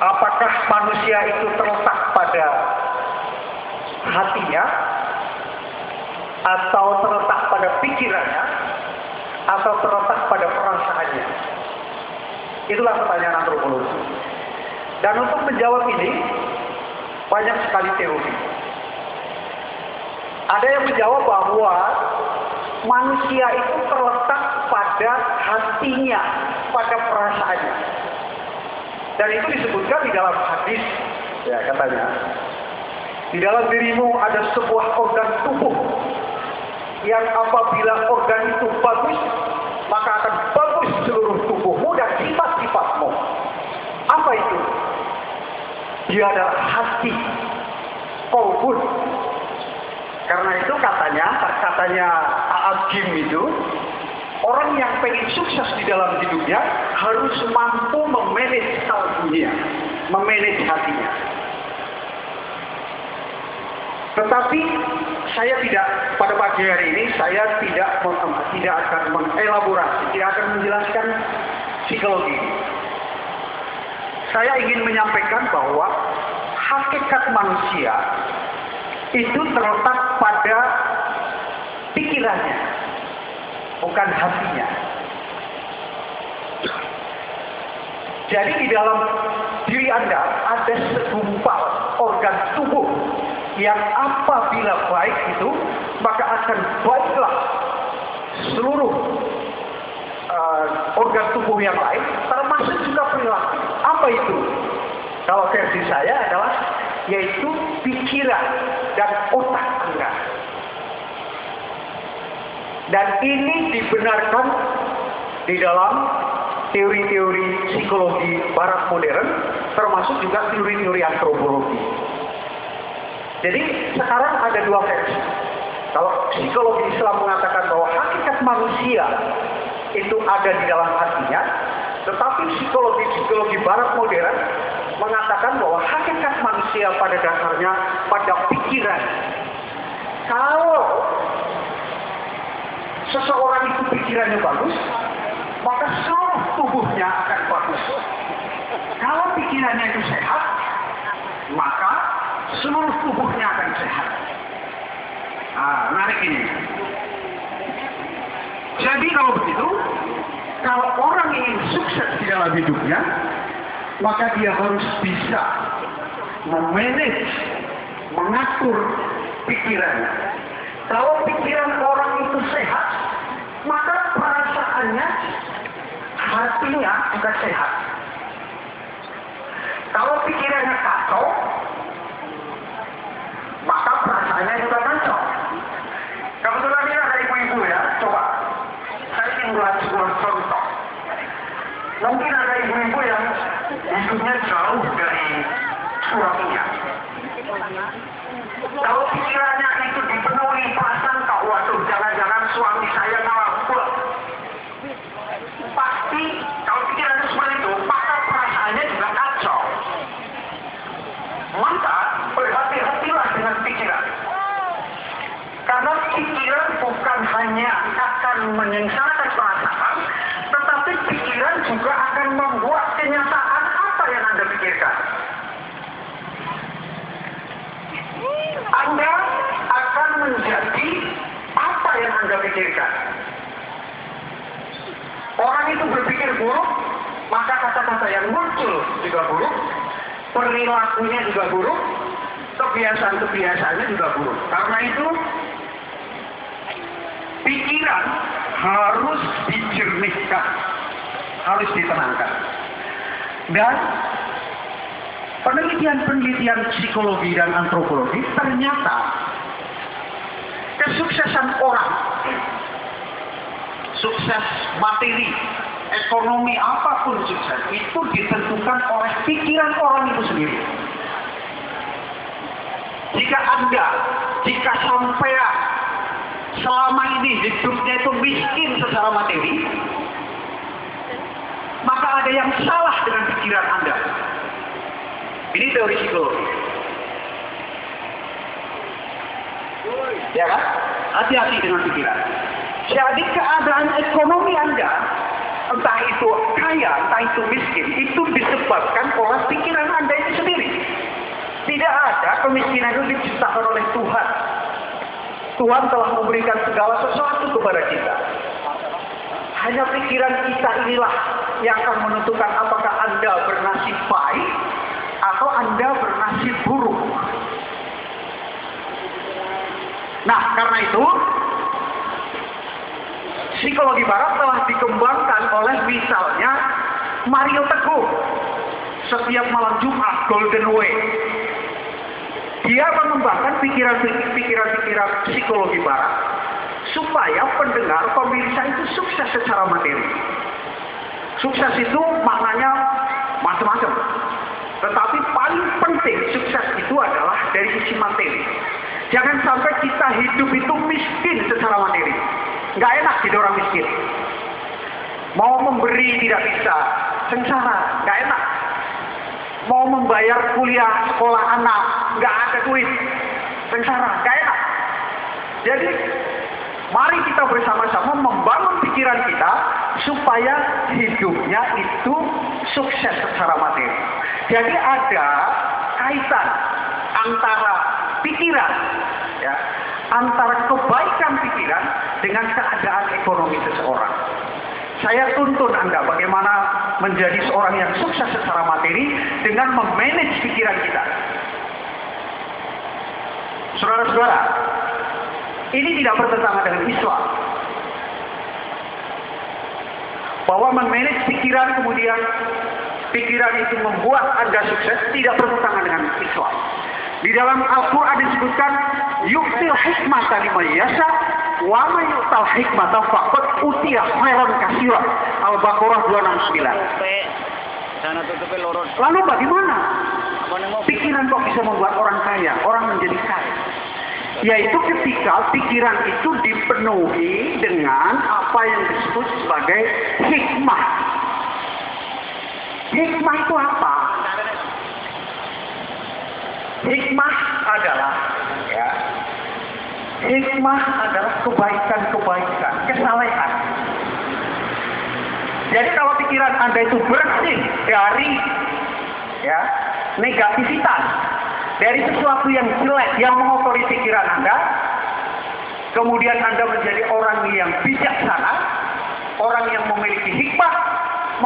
Apakah manusia itu terletak pada hatinya, atau terletak pada pikirannya, atau terletak pada perasaannya? Itulah pertanyaan antropologi. Dan untuk menjawab ini, banyak sekali teori. Ada yang menjawab bahwa manusia itu terletak pada hatinya, pada perasaannya. Dan itu disebutkan di dalam hadis, ya katanya. Di dalam dirimu ada sebuah organ tubuh yang apabila organ itu bagus, maka akan bagus seluruh tubuhmu dan sifat-sifatmu. Apa itu? Dia adalah hati, qalbun. Karena itu katanya Agim itu, orang yang pengen sukses di dalam hidupnya harus mampu memanage kalbunya, memanage hatinya. Tetapi saya tidak, pada pagi hari ini saya tidak akan mengelaborasi, tidak akan menjelaskan psikologi. Saya ingin menyampaikan bahwa hakikat manusia itu terletak pada pikirannya, bukan hatinya. Jadi di dalam diri Anda ada segumpal organ tubuh yang apabila baik itu, maka akan baiklah seluruh organ tubuh yang lain, termasuk juga perilaku. Apa itu? Kalau versi saya adalah yaitu pikiran dan otak Anda. Dan ini dibenarkan di dalam teori-teori psikologi barat modern, termasuk juga teori-teori antropologi. Jadi sekarang ada dua versi. Kalau psikologi Islam mengatakan bahwa hakikat manusia itu ada di dalam hatinya, tetapi psikologi barat modern mengatakan bahwa hakikat manusia pada dasarnya pada pikiran. Kalau seseorang itu pikirannya bagus, maka seluruh tubuhnya akan bagus. Kalau pikirannya itu sehat, maka seluruh tubuhnya akan sehat. Menarik ini. Jadi kalau begitu, kalau orang ingin sukses di dalam hidupnya, maka dia harus bisa memanage, mengatur pikirannya. Kalau pikiran orang itu sehat, maka perasaannya, hatinya juga sehat. Kalau pikirannya kacau, maka perasaannya juga kacau. Kebetulan ini ada ibu-ibu ya, coba. Saya ingin buat sebuah contoh. Mungkin ada ibu-ibu yang hidupnya jauh dari suaminya. Kalau pikirannya itu dipenuhi prasangka, waduh jangan-jangan suami saya ngelakuin. Pasti kalau pikirannya seperti itu, maka perasaannya juga kacau. Maka berhati-hatilah dengan pikiran. Karena pikiran bukan hanya akan menyengsarakan perasaan, tetapi pikiran juga akan membuat kenyataan apa yang Anda pikirkan. Anda akan menjadi apa yang Anda pikirkan. Orang itu berpikir buruk, maka kata-kata yang muncul juga buruk, perilakunya juga buruk, kebiasaan-kebiasaannya juga buruk. Karena itu, pikiran harus dijernihkan, harus ditenangkan. Dan penelitian-penelitian psikologi dan antropologi ternyata kesuksesan orang, sukses materi, ekonomi apapun sukses, itu ditentukan oleh pikiran orang itu sendiri. Jika sampean selama ini hidupnya itu miskin secara materi, maka ada yang salah dengan pikiran Anda. Ini teori psikologi. Ya kan? Hati-hati dengan pikiran. Jadi keadaan ekonomi Anda entah itu kaya, entah itu miskin, itu disebabkan oleh pikiran Anda itu sendiri. Tidak ada kemiskinan itu diciptakan oleh Tuhan. Tuhan telah memberikan segala sesuatu kepada kita. Hanya pikiran kita inilah yang akan menentukan apakah Anda bernasib baik atau Anda bernasib buruk. Nah, karena itu psikologi barat telah dikembangkan oleh misalnya Mario Teguh. Setiap malam Jumat Golden Way, dia mengembangkan pikiran-pikiran psikologi barat supaya pendengar pemirsa itu sukses secara materi. Sukses itu maknanya macam-macam. Tetapi paling penting sukses itu adalah dari sisi materi. Jangan sampai kita hidup itu miskin secara materi. Nggak enak jadi orang miskin. Mau memberi tidak bisa, sengsara, nggak enak. Mau membayar kuliah sekolah anak, nggak ada duit, sengsara, nggak enak. Jadi mari kita bersama-sama membangun pikiran kita supaya hidupnya itu sukses secara materi. Jadi ada kaitan antara pikiran, ya, antara kebaikan pikiran dengan keadaan ekonomi seseorang. Saya tuntun Anda bagaimana menjadi seorang yang sukses secara materi dengan memanage pikiran kita. Saudara-saudara, ini tidak bertentangan dengan Islam. Bahwa memanage pikiran kemudian pikiran itu membuat Anda sukses tidak bertentangan dengan Islam. Di dalam Al-Quran disebutkan yu'til hikmata liman yasha wa may yu'tal hikmata faqad utiya khairan katsiran. Al-Baqarah 269. Lalu bagaimana pikiran kok bisa membuat orang kaya, orang menjadi kaya? Yaitu ketika pikiran itu dipenuhi dengan apa yang disebut sebagai hikmah. Hikmah itu apa? Hikmah adalah, ya, hikmah adalah kebaikan-kebaikan, kesalehan. Jadi kalau pikiran Anda itu bersih dari, ya, negativitas, dari sesuatu yang jelek yang mengotori pikiran Anda, kemudian Anda menjadi orang yang bijaksana, orang yang memiliki hikmah,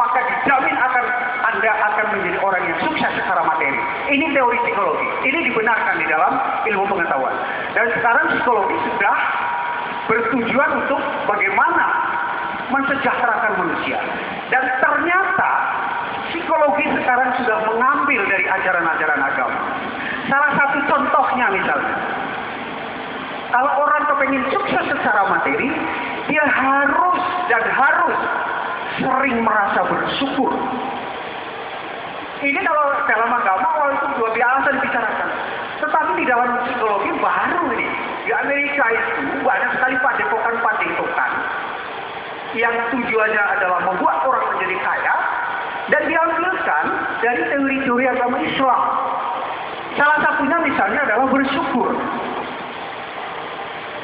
maka dijamin Anda akan menjadi orang yang sukses secara materi. Ini teori psikologi. Ini dibenarkan di dalam ilmu pengetahuan. Dan sekarang psikologi sudah bertujuan untuk bagaimana mensejahterakan manusia. Dan ternyata psikologi sekarang sudah mengambil dari ajaran-ajaran agama. Salah satu contohnya misalnya, kalau orang kepengen sukses secara materi, dia harus sering merasa bersyukur. Ini kalau dalam agama itu dua biasa dibicarakan. Tetapi di dalam psikologi baru ini. Di Amerika itu banyak sekali padepokan-padepokan yang tujuannya adalah membuat orang menjadi kaya dan diambilkan dari teori-teori agama Islam. Salah satunya misalnya adalah bersyukur.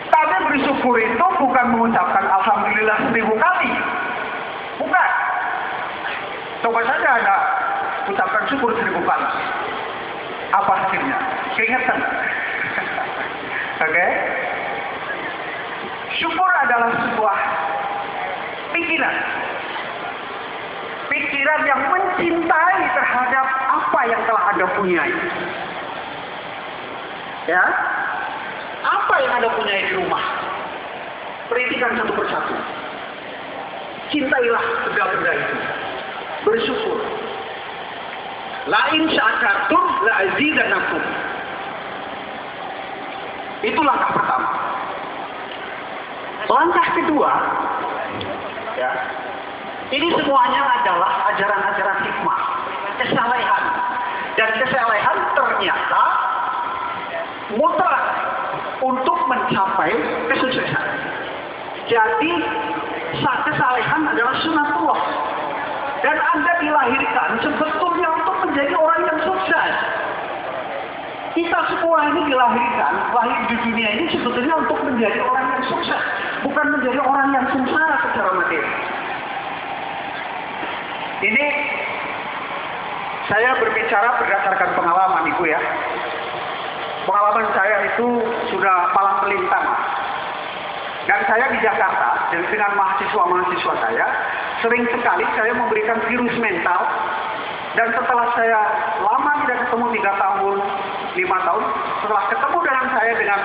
Tapi bersyukur itu bukan mengucapkan Alhamdulillah 1000 kali. Bukan. Coba saja Anda ucapkan syukur 1000 kali. Apa hasilnya? Keringetan. Oke? Syukur adalah sebuah pikiran. Pikiran yang mencintai terhadap apa yang telah Anda punyai. Ya? Apa yang Anda punyai di rumah? Perhatikan satu persatu. Cintailah benda-benda itu. Bersyukur. Lain syakartum la'azidannakum. Itu langkah pertama. Langkah kedua, ya, ini semuanya adalah ajaran-ajaran hikmah, kesalehan. Dan kesalehan ternyata mutlak untuk mencapai kesuksesan. Jadi, kesalehan adalah sunatullah. Dan Anda dilahirkan sebetulnya untuk menjadi orang yang sukses. Kita semua ini dilahirkan, lahir di dunia ini sebetulnya untuk menjadi orang yang sukses. Bukan menjadi orang yang sengsara secara materi. Ini saya berbicara berdasarkan pengalaman Ibu ya. Pengalaman saya itu sudah palang melintang. Dan saya di Jakarta dengan mahasiswa-mahasiswa saya, sering sekali saya memberikan virus mental. Dan setelah saya lama tidak ketemu 3 tahun, 5 tahun, setelah ketemu dengan saya dengan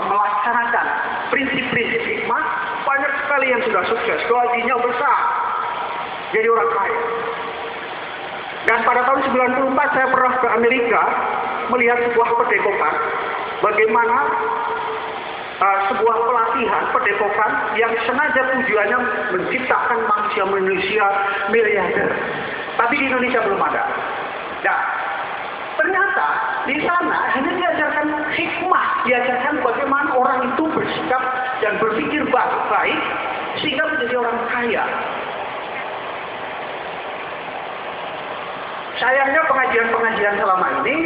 melaksanakan prinsip-prinsip hikmah, banyak sekali yang sudah sukses, gajinya besar, jadi orang kaya. Dan pada tahun 94 saya pernah ke Amerika melihat sebuah padepokan, bagaimana sebuah pelatihan padepokan yang sengaja tujuannya menciptakan manusia-manusia miliarder. Tapi di Indonesia belum ada. Nah, ternyata di sana hanya diajarkan hikmah, diajarkan bagaimana orang itu bersikap dan berpikir baik sehingga menjadi orang kaya. Sayangnya pengajian-pengajian selama ini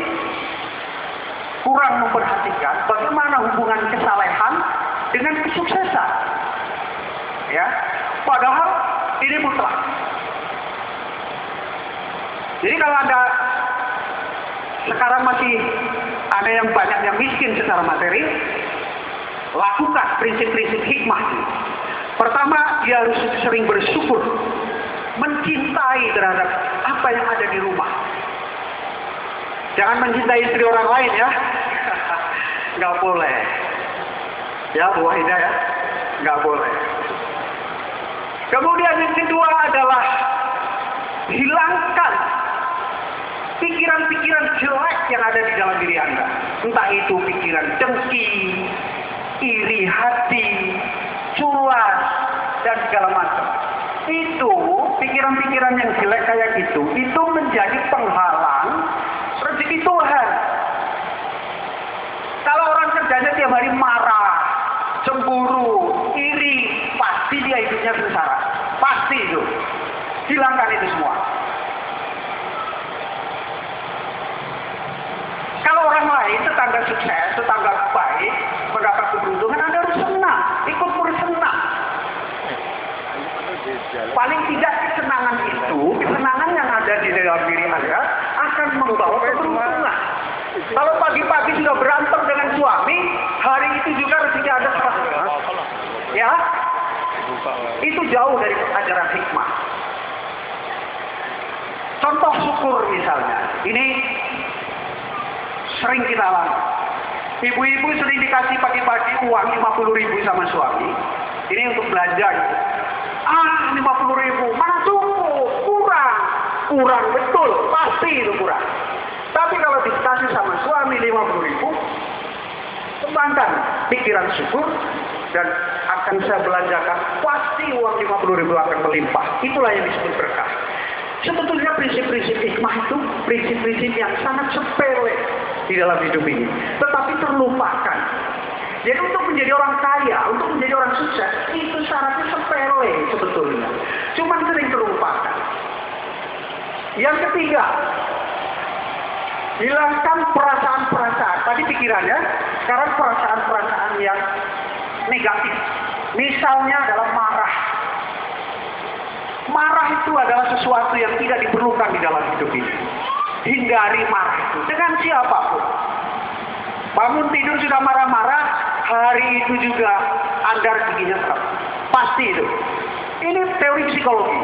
kurang memperhatikan bagaimana hubungan kesalehan dengan kesuksesan. Ya, padahal ini mutlak. Jadi kalau Anda sekarang masih ada yang banyak yang miskin secara materi, lakukan prinsip-prinsip hikmah. Pertama, dia harus sering bersyukur, mencintai terhadap apa yang ada di rumah. Jangan mencintai istri orang lain ya. Nggak boleh. Ya, Bu Wahida ya. Nggak boleh. Kemudian yang kedua adalah hilangkan pikiran-pikiran jelek yang ada di dalam diri Anda. Entah itu pikiran dengki, iri hati, culas, dan segala macam. Itu pikiran-pikiran yang jelek kayak gitu, itu menjadi penghalang rezeki Tuhan. Kalau orang kerjanya tiap hari marah, cemburu, iri, pasti dia hidupnya sengsara. Pasti itu. Hilangkan itu semua. Kalau orang lain, tetangga sukses, tetangga baik, mendapat keberuntungan, Anda harus senang, ikut bersenang. Paling tidak kesenangan itu, kesenangan yang ada di dalam diri Anda akan membawa keberuntungan. Kalau pagi-pagi sudah berantem dengan suami, hari itu juga rezeki Anda selesai. Ya, itu jauh dari ajaran hikmah. Contoh syukur misalnya, ini sering kita alami. Ibu-ibu sering dikasih pagi-pagi uang 50.000 sama suami. Ini untuk belanja. 50.000, mana cukup? Kurang betul, pasti itu kurang. Tapi kalau dikasih sama suami 50.000, kembangkan pikiran syukur dan akan saya belanjakan. Pasti uang 50.000 akan melimpah. Itulah yang disebut berkah. Sebetulnya prinsip-prinsip hikmah itu prinsip-prinsip yang sangat sepele di dalam hidup ini, tetapi terlupakan. Jadi untuk menjadi orang kaya, untuk menjadi orang sukses, itu syaratnya sepele sebetulnya. Cuman sering terlupakan. Yang ketiga, hilangkan perasaan-perasaan. Tadi pikirannya, sekarang perasaan-perasaan yang negatif. Misalnya adalah marah. Marah itu adalah sesuatu yang tidak diperlukan di dalam hidup ini. Hindari marah itu dengan siapapun. Bangun tidur sudah marah-marah, hari itu juga Anda rezekinya tetap. Pasti itu. Ini teori psikologi.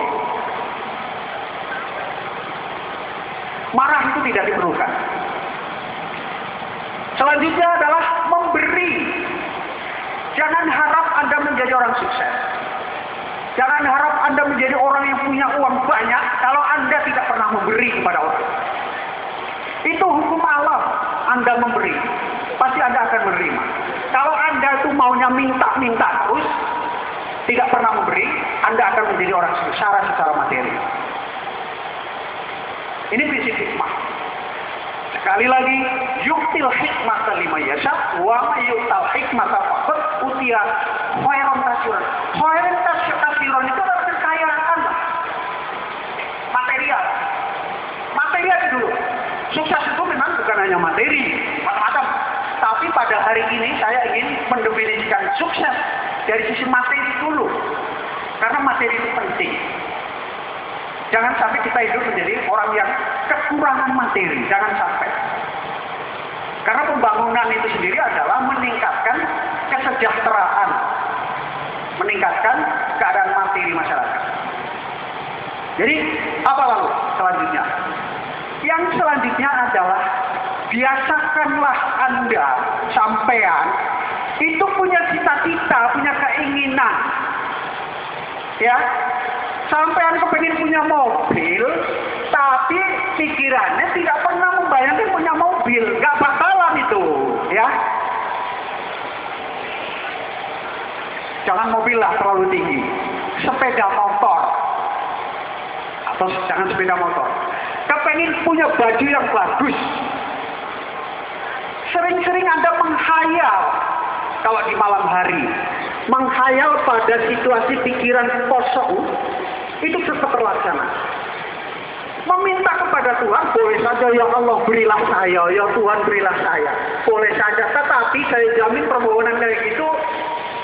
Marah itu tidak diperlukan. Selanjutnya adalah memberi. Jangan harap Anda menjadi orang sukses. Jangan harap Anda menjadi orang yang punya uang banyak kalau Anda tidak pernah memberi kepada orang. Itu hukum alam. Anda memberi, pasti Anda akan menerima. Kalau Anda itu maunya minta-minta terus, tidak pernah memberi, Anda akan menjadi orang sengsara secara materi. Ini prinsip hikmah. Sekali lagi, yuktil hikmata lima yasha, wa ma yuktal hikmata faqad utiya khairan katsiran. Khairan katsiran itu adalah kekayaan material. Material itu dulu. Sukses itu memang bukan hanya materi, macam-macam. Tapi pada hari ini saya ingin mendefinisikan sukses dari sisi materi dulu. Karena materi itu penting. Jangan sampai kita hidup menjadi orang yang kekurangan materi. Jangan sampai. Karena pembangunan itu sendiri adalah meningkatkan kesejahteraan. Meningkatkan keadaan materi masyarakat. Jadi, apa lalu selanjutnya? Yang selanjutnya adalah biasakanlah Anda, sampean, itu punya cita-cita, punya keinginan. Ya, sampean kepengen punya mobil, tapi pikirannya tidak pernah membayangkan punya mobil. Gak bakalan itu, ya. Jangan mobil lah terlalu tinggi. Sepeda motor. Atau jangan sepeda motor. Kepengen punya baju yang bagus. Sering-sering Anda menghayal. Kalau di malam hari. Menghayal pada situasi pikiran kosong. Itu tetap terlaksana. Meminta kepada Tuhan, boleh saja ya Allah berilah saya. Ya Tuhan berilah saya. Boleh saja. Tetapi saya jamin permohonan kayak gitu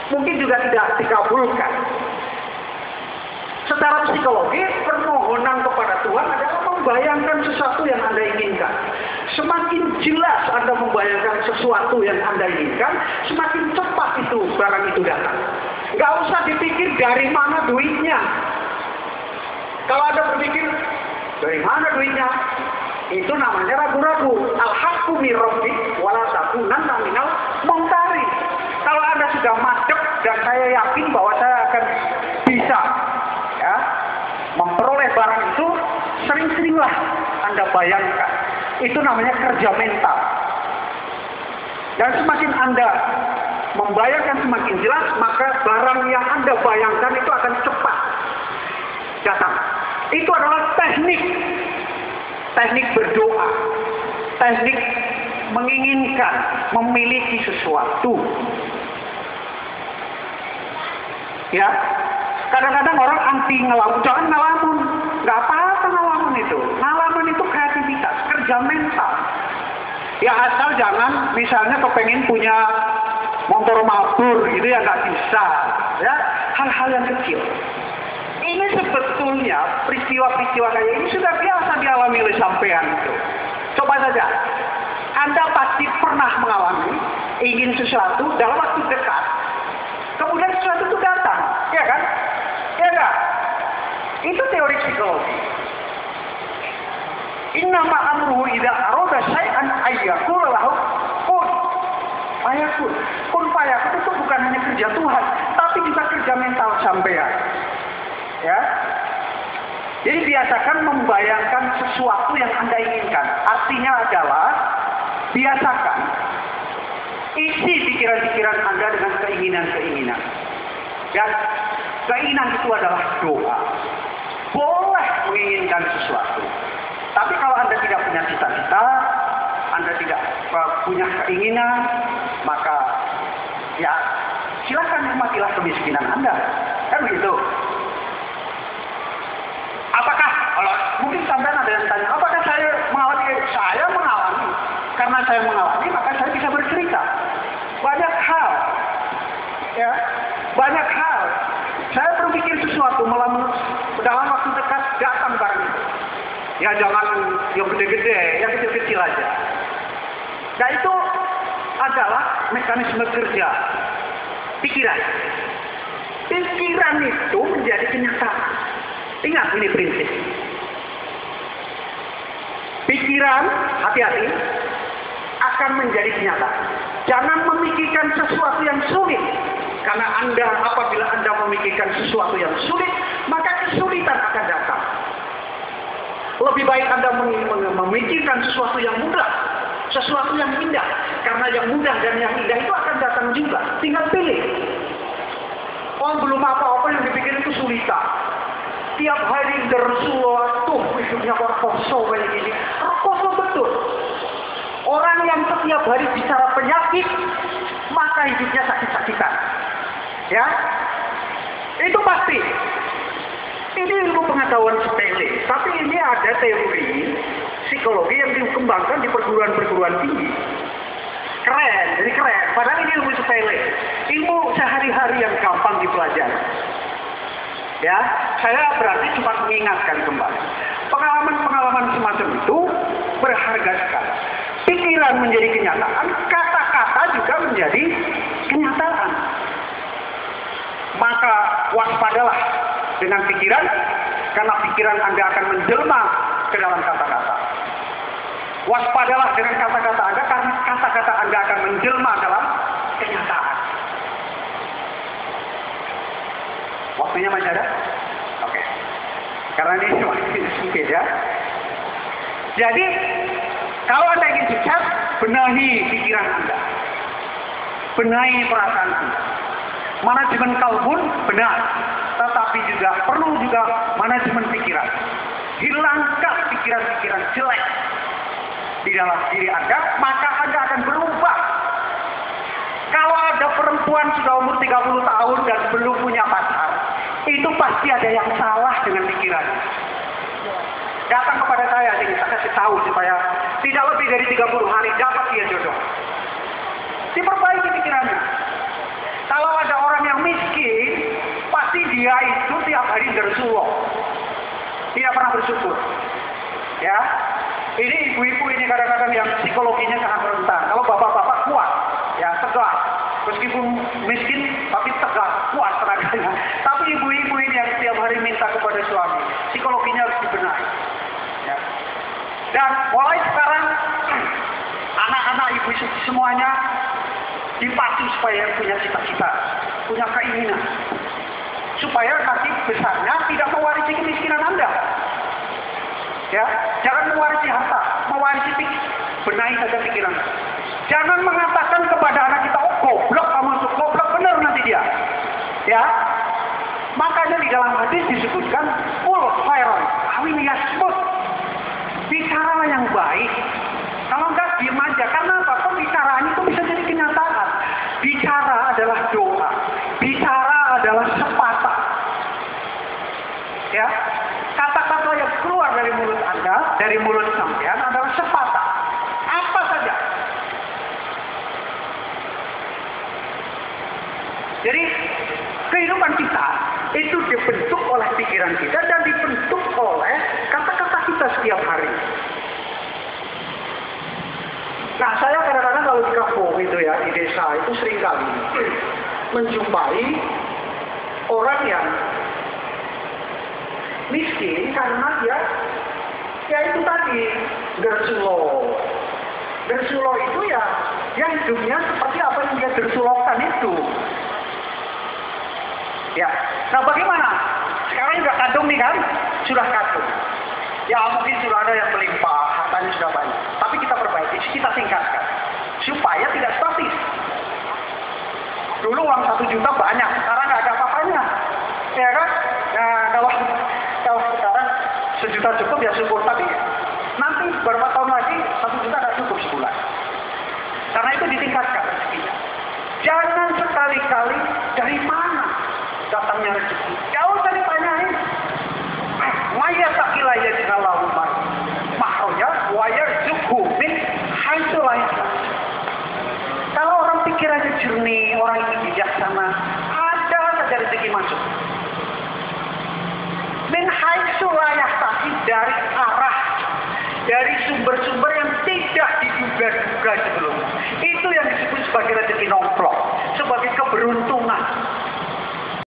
mungkin juga tidak dikabulkan. Secara psikologi, permohonan kepada Tuhan adalah membayangkan sesuatu yang Anda inginkan. Semakin jelas Anda membayangkan sesuatu yang Anda inginkan, semakin cepat itu barang itu datang. Gak usah dipikir dari mana duitnya. Kalau Anda berpikir, dari mana duitnya? Itu namanya ragu-ragu. Al-haqqu min rabbik wala takunanna minal mumtari. Kalau Anda sudah madep dan saya yakin bahwa saya akan bisa ya memperoleh barang itu, sering-seringlah Anda bayangkan. Itu namanya kerja mental. Dan semakin Anda membayangkan semakin jelas, maka barang yang Anda bayangkan itu akan cepat datang. Itu adalah teknik berdoa, teknik menginginkan, memiliki sesuatu. Ya, kadang-kadang orang anti ngelamun, jangan ngelamun, nggak apa-apa ngelamun itu. Ngelamun itu kreativitas, kerja mental. Ya asal jangan, misalnya kepengen punya motor mabur, gitu ya nggak bisa. Ya, hal-hal yang kecil. Ini sebetulnya peristiwa-peristiwa kayak ini sudah biasa dialami oleh sampean itu. Coba saja, Anda pasti pernah mengalami ingin sesuatu dalam waktu dekat. Kemudian sesuatu itu datang, ya kan? Ya enggak? Itu teori psikologi. Innama amruhu idza arada syai'an ayyaqula lahu kun fayakun. Kun fayakun itu bukan hanya kerja Tuhan, tapi juga kerja mental sampean. Ya. Jadi biasakan membayangkan sesuatu yang Anda inginkan. Artinya adalah biasakan isi pikiran-pikiran Anda dengan keinginan-keinginan. Dan keinginan itu adalah doa. Boleh menginginkan sesuatu. Tapi kalau Anda tidak punya cita-cita, Anda tidak punya keinginan, maka ya silakan nikmatilah kemiskinan Anda. Kan begitu. Apakah, kalau mungkin sampai ada yang tanya, apakah saya mengalami? Saya mengalami. Karena saya mengalami, maka saya bisa bercerita. Banyak hal. Ya, banyak hal. Saya berpikir sesuatu dalam waktu dekat datang barang itu. Ya jangan yang gede-gede, yang kecil-kecil aja. Nah itu adalah mekanisme kerja pikiran. Pikiran itu menjadi kenyataan. Ingat ini prinsip. Pikiran, hati-hati, akan menjadi kenyataan. Jangan memikirkan sesuatu yang sulit. Karena apabila Anda memikirkan sesuatu yang sulit, maka kesulitan akan datang. Lebih baik Anda memikirkan sesuatu yang mudah, sesuatu yang indah. Karena yang mudah dan yang indah itu akan datang juga. Tinggal pilih. Oh belum apa-apa yang dipikirin itu kesulitan. Tiap hari Rasulullah tuh hidupnya rekoso kayak gini. Rekoso betul. Orang yang setiap hari bicara penyakit, maka hidupnya sakit-sakitan. Ya, itu pasti. Ini ilmu pengetahuan sepele. Tapi ini ada teori psikologi yang dikembangkan di perguruan-perguruan tinggi. Keren, jadi keren. Padahal ini ilmu sepele. Ilmu sehari-hari yang gampang dipelajari. Ya, saya berarti cuma mengingatkan kembali. Pengalaman-pengalaman semacam itu berharga sekali. Pikiran menjadi kenyataan, kata-kata juga menjadi kenyataan. Maka waspadalah dengan pikiran, karena pikiran Anda akan menjelma ke dalam kata-kata. Waspadalah dengan kata-kata Anda, karena kata-kata Anda akan menjelma dalam kenyataan. Waktunya masih ada? Oke. Karena ini masih sedikit ya. Jadi, kalau Anda ingin sukses, benahi pikiran Anda. Benahi perasaan Anda. Manajemen kalbun benar. Tetapi juga perlu juga manajemen pikiran. Hilangkan pikiran-pikiran jelek di dalam diri Anda, maka Anda akan berubah. Kalau ada perempuan sudah umur 30 tahun dan belum punya pacar, itu pasti ada yang salah dengan pikirannya. Datang kepada saya, jadi saya kasih tahu supaya tidak lebih dari 30 hari dapat dia jodoh. Diperbaiki pikirannya. Kalau ada orang yang miskin, pasti dia itu tiap hari bersyukur, tidak pernah bersyukur. Ya, ini ibu-ibu ini kadang-kadang yang psikologinya sangat rentan. Kalau bapak-bapak kuat, ya tegas. Meskipun miskin, tapi tegas, kuat tenaganya. Tapi ibu-ibu ini yang setiap hari minta kepada suami, psikologinya harus dibenahi. Ya. Dan mulai sekarang, anak-anak ibu semuanya dipacu supaya punya cita-cita, punya keinginan. Supaya nanti besarnya tidak mewarisi kemiskinan Anda. Ya, jangan mewarisi harta, mewarisi pikir. Benahi saja pikiran. Jangan mengatakan kepada anak kita, oh goblok kamu, goblok benar nanti dia. Ya, makanya di dalam hadis disebutkan, ul khairan, awiliyasmut. Bicaralah yang baik. Kalau enggak diam aja. Karena apa? Pembicaraan itu bisa jadi kenyataan. Bicara adalah doa. Bicara adalah sepatah. Ya, kata-kata yang keluar dari mulut Anda, dari mulut sampean adalah sepatah. Apa saja. Jadi kehidupan kita itu dibentuk oleh pikiran kita dan dibentuk oleh kata-kata kita setiap hari. Nah, saya kadang-kadang kalau di kampung itu ya, di desa itu seringkali menjumpai orang yang miskin karena dia ya itu tadi gersulo. Gersulo itu ya dia hidupnya seperti apa yang dia gersulokan itu. Ya, nah bagaimana? Sekarang sudah kadung nih kan? Sudah kadung. Ya mungkin sudah ada yang melimpah, hartanya sudah banyak. Tapi kita perbaiki, kita tingkatkan. Supaya tidak statis. Dulu uang 1 juta banyak, sekarang nggak ada apa-apanya. Ya kan? Nah, kalau sekarang 1 juta cukup ya syukur. Tapi nanti beberapa tahun lagi 1 juta nggak cukup sebulan. Karena itu ditingkatkan rezekinya. Jangan sekali-kali dari mana datangnya rezeki. Jauh dari ditanyain. Maya takila ya jikalau mahroja wayar zuhu min haitsu la yahtasib. Kalau orang pikirannya jernih, orang ini bijaksana, ada saja rezeki masuk. Min haitsu la yahtasib, dari arah, dari sumber-sumber yang tidak diduga-duga sebelumnya. Itu yang disebut sebagai rezeki nomplok, sebagai keberuntungan.